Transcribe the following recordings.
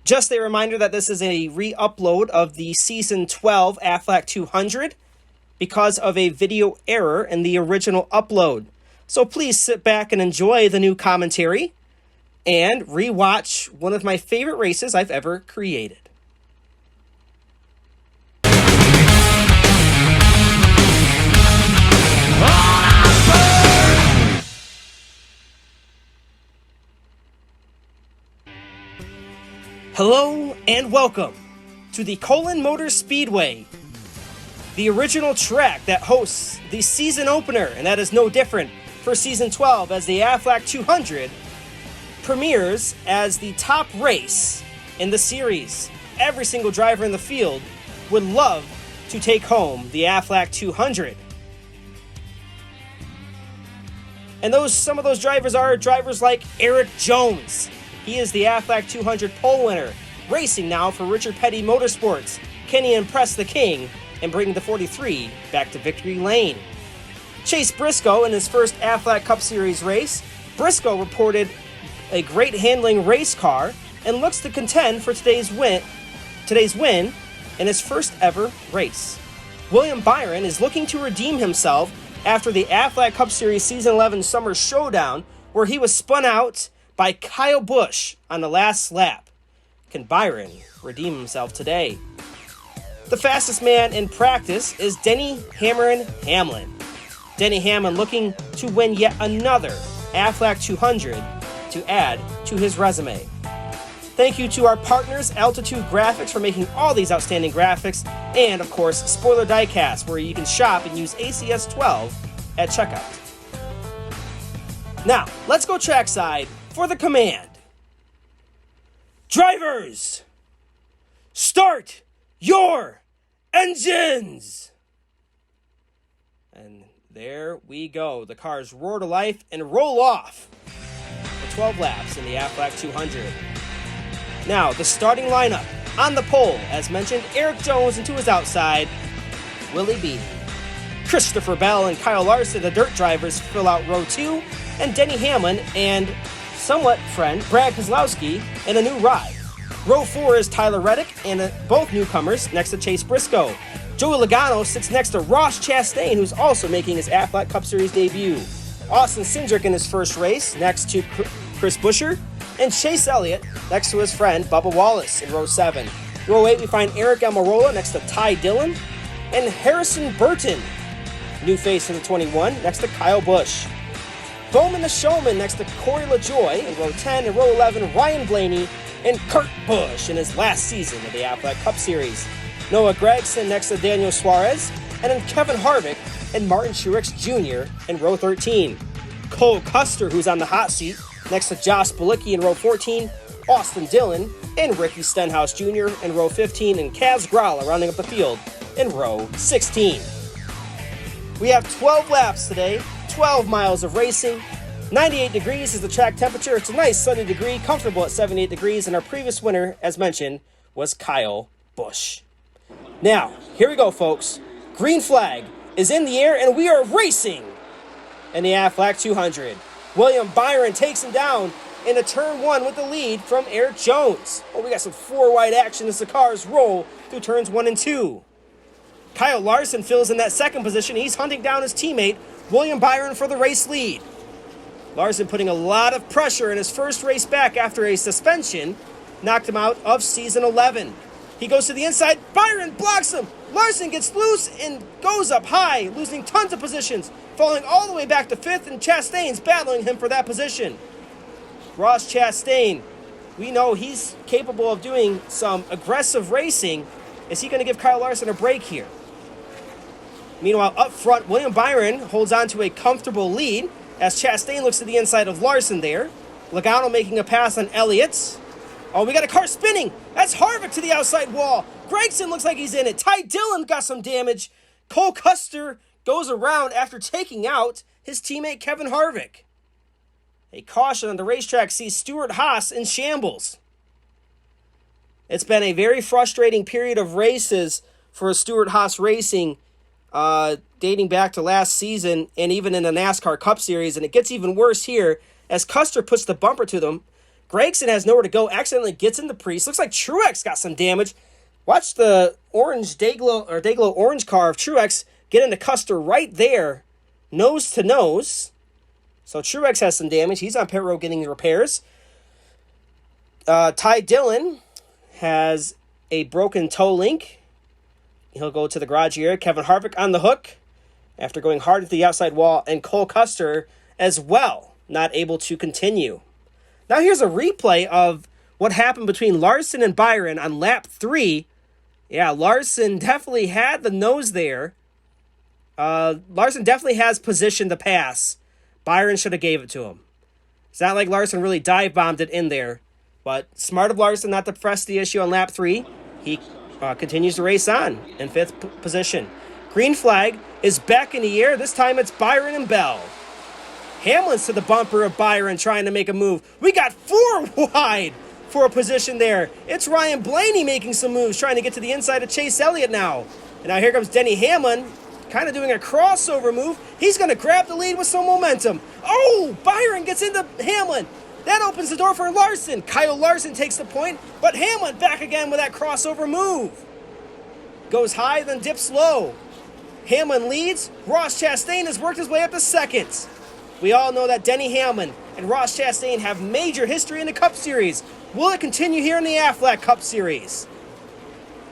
Just a reminder that this is a re-upload of the Season 12 Aflac 200 because of a video error in the original upload. So please sit back and enjoy the new commentary and re-watch one of my favorite races I've ever created. Hello and welcome to the Colon Motor Speedway, the original track that hosts the season opener, and that is no different for Season 12 as the Aflac 200 premieres as the top race in the series. Every single driver in the field would love to take home the Aflac 200. And some of those drivers are drivers like Erik Jones. He is the Aflac 200 pole winner, racing now for Richard Petty Motorsports. Can he impress the king and bring the 43 back to victory lane? Chase Briscoe in his first Aflac Cup Series race. Briscoe reported a great handling race car and looks to contend for today's win in his first ever race. William Byron is looking to redeem himself after the Aflac Cup Series Season 11 Summer Showdown, where he was spun out by Kyle Busch on the last lap. Can Byron redeem himself today? The fastest man in practice is Denny Hamlin. Denny Hamlin looking to win yet another Aflac 200 to add to his resume. Thank you to our partners, Altitude Graphics, for making all these outstanding graphics, and of course, Spoiler Diecast, where you can shop and use ACS 12 at checkout. Now, let's go trackside for the command. Drivers, start your engines! And there we go. The cars roar to life and roll off for 12 laps in the Aflac 200. Now, the starting lineup on the pole, as mentioned, Erik Jones, and to his outside, Willie B. Christopher Bell and Kyle Larson, the dirt drivers, fill out row 2, and Denny Hamlin and somewhat friend Brad Keselowski in a new ride. Row 4 is Tyler Reddick and both newcomers next to Chase Briscoe. Joey Logano sits next to Ross Chastain, who's also making his Aflac Cup Series debut. Austin Cindric in his first race next to Chris Buescher, and Chase Elliott next to his friend Bubba Wallace in row 7. Row 8 we find Aric Almirola next to Ty Dillon, and Harrison Burton, new face for the 21, next to Kyle Busch. Bowman the Showman next to Corey LaJoie in row 10, and row 11 Ryan Blaney and Kurt Busch in his last season of the Aflac Cup Series. Noah Gragson next to Daniel Suarez, and then Kevin Harvick and Martin Truex Jr. in row 13. Cole Custer, who's on the hot seat, next to Josh Bilicki in row 14, Austin Dillon and Ricky Stenhouse Jr. in row 15, and Kaz Grala rounding up the field in row 16. We have 12 laps today, 12 miles of racing. 98 degrees is the track temperature. It's a nice sunny degree, comfortable at 78 degrees, and our previous winner, as mentioned, was Kyle Busch. Now, here we go, folks. Green flag is in the air, and we are racing in the Aflac 200. William Byron takes him down in a turn 1 with the lead from Erik Jones. Oh, we got some 4-wide action as the cars roll through turns 1 and 2. Kyle Larson fills in that second position. He's hunting down his teammate, William Byron, for the race lead. Larson putting a lot of pressure in his first race back after a suspension knocked him out of Season 11. He goes to the inside. Byron blocks him. Larson gets loose and goes up high, losing tons of positions, falling all the way back to 5th, and Chastain's battling him for that position. Ross Chastain, we know he's capable of doing some aggressive racing. Is he going to give Kyle Larson a break here? Meanwhile, up front, William Byron holds on to a comfortable lead as Chastain looks to the inside of Larson there. Logano making a pass on Elliott. Oh, we got a car spinning. That's Harvick to the outside wall. Gragson looks like he's in it. Ty Dillon got some damage. Cole Custer goes around after taking out his teammate Kevin Harvick. A caution on the racetrack sees Stewart-Haas in shambles. It's been a very frustrating period of races for Stewart-Haas Racing, dating back to last season and even in the NASCAR Cup Series, and it gets even worse here as Custer puts the bumper to them Gregson has nowhere to go, accidentally gets into Priest. Looks like Truex got some damage. Watch the orange Dayglow orange car of Truex get into Custer right there, nose to nose. So Truex has some damage. He's on pit road getting repairs. Ty Dillon has a broken toe link. He'll go to the garage area. Kevin Harvick on the hook after going hard at the outside wall. And Cole Custer as well, not able to continue. Now here's a replay of what happened between Larson and Byron on lap 3. Yeah, Larson definitely had the nose there. Larson definitely has position to pass. Byron should have gave it to him. It's not like Larson really dive-bombed it in there. But smart of Larson not to press the issue on lap 3. He continues to race on in 5th position. Green flag is back in the air. This time it's Byron and Bell. Hamlin's to the bumper of Byron trying to make a move. We got 4 wide for a position there. It's Ryan Blaney making some moves, trying to get to the inside of Chase Elliott now. And now here comes Denny Hamlin, kind of doing a crossover move. He's going to grab the lead with some momentum. Oh, Byron gets into Hamlin. That opens the door for Larson. Kyle Larson takes the point, but Hamlin back again with that crossover move. Goes high, then dips low. Hamlin leads. Ross Chastain has worked his way up to 2nd. We all know that Denny Hamlin and Ross Chastain have major history in the Cup Series. Will it continue here in the Aflac Cup Series?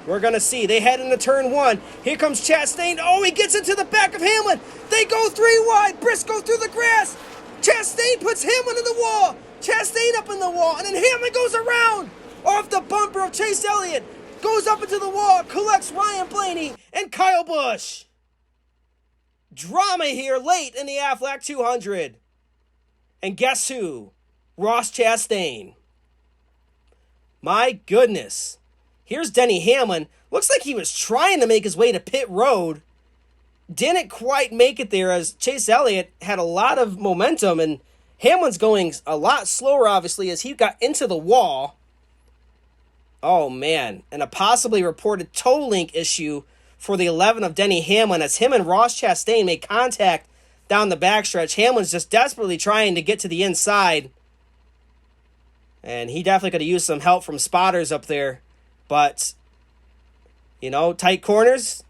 We're going to see. They head into turn 1. Here comes Chastain. Oh, he gets into the back of Hamlin. They go 3 wide. Briscoe through the grass. Chastain puts Hamlin in the wall. Chastain up in the wall. And then Hamlin goes around off the bumper of Chase Elliott. Goes up into the wall. Collects Ryan Blaney and Kyle Busch. Drama here late in the Aflac 200. And guess who? Ross Chastain. My goodness. Here's Denny Hamlin. Looks like he was trying to make his way to pit road. Didn't quite make it there as Chase Elliott had a lot of momentum. And Hamlin's going a lot slower, obviously, as he got into the wall. Oh, man. And a possibly reported toe link issue for the 11 of Denny Hamlin as him and Ross Chastain make contact down the backstretch. Hamlin's just desperately trying to get to the inside. And he definitely could have used some help from spotters up there. But, you know, tight corners.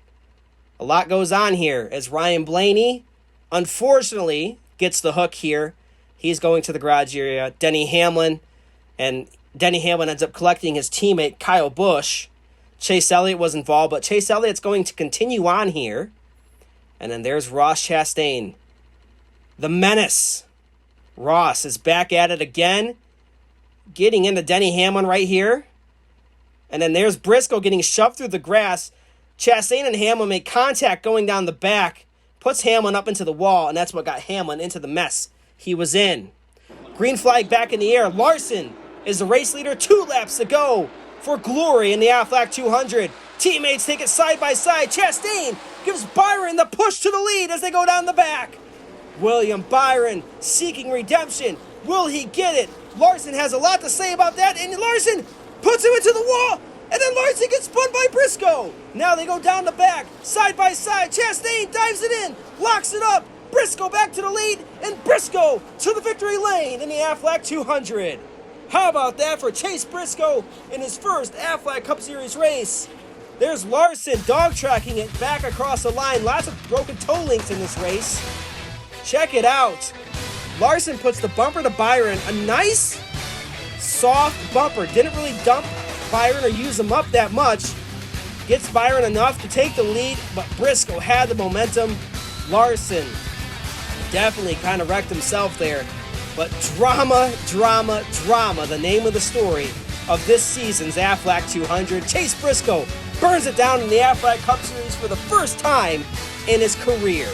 A lot goes on here as Ryan Blaney, unfortunately, gets the hook here. He's going to the garage area. Denny Hamlin ends up collecting his teammate Kyle Busch. Chase Elliott was involved, but Chase Elliott's going to continue on here. And then there's Ross Chastain. The menace. Ross is back at it again. Getting into Denny Hamlin right here. And then there's Briscoe getting shoved through the grass. Chastain and Hamlin make contact going down the back. Puts Hamlin up into the wall, and that's what got Hamlin into the mess he was in. Green flag back in the air. Larson is the race leader. 2 laps to go for glory in the Aflac 200. Teammates take it side by side. Chastain gives Byron the push to the lead as they go down the back. William Byron seeking redemption. Will he get it? Larson has a lot to say about that, and Larson puts him into the wall, and then Larson gets spun by Briscoe. Now they go down the back, side by side. Chastain dives it in, locks it up. Briscoe back to the lead, and Briscoe to the victory lane in the Aflac 200. How about that for Chase Briscoe in his first Aflac Cup Series race? There's Larson dog-tracking it back across the line. Lots of broken toe links in this race. Check it out. Larson puts the bumper to Byron. A nice, soft bumper. Didn't really dump Byron or use him up that much. Gets Byron enough to take the lead, but Briscoe had the momentum. Larson definitely kind of wrecked himself there. But drama, the name of the story of this season's Aflac 200. Chase Briscoe burns it down in the Aflac Cup Series for the first time in his career.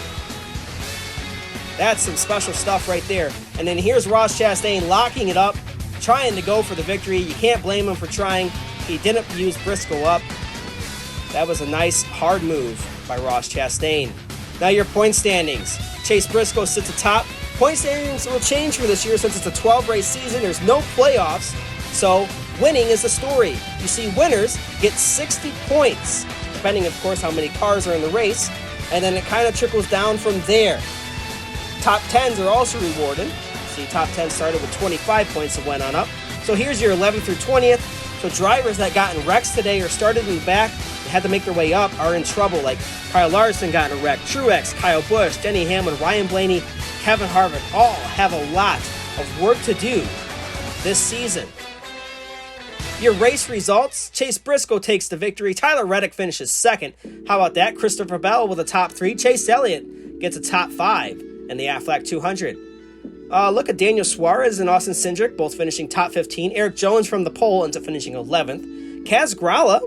That's some special stuff right there. And then here's Ross Chastain locking it up, trying to go for the victory. You can't blame him for trying. He didn't use Briscoe up. That was a nice, hard move by Ross Chastain. Now your point standings. Chase Briscoe sits atop. Point standings will change for this year since it's a 12-race season. There's no playoffs, so winning is the story. You see, winners get 60 points, depending, of course, how many cars are in the race, and then it kind of trickles down from there. Top 10s are also rewarded. See, top 10 started with 25 points and went on up. So here's your 11th through 20th. So drivers that got in wrecks today or started in the back and had to make their way up are in trouble, like Kyle Larson got in a wreck, Truex, Kyle Busch, Denny Hamlin, Ryan Blaney, Kevin Harvick all have a lot of work to do this season. Your race results: Chase Briscoe takes the victory. Tyler Reddick finishes second. How about that? Christopher Bell with a top 3. Chase Elliott gets a top 5 in the Aflac 200. Look at Daniel Suarez and Austin Cindric, both finishing top 15. Eric Jones from the pole ends up finishing 11th. Kaz Grala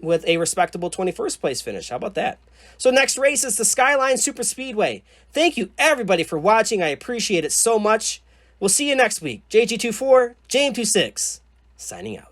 with a respectable 21st place finish. How about that? So next race is the Skyline Super Speedway. Thank you everybody for watching. I appreciate it so much. We'll see you next week. JG24, JM26, signing out.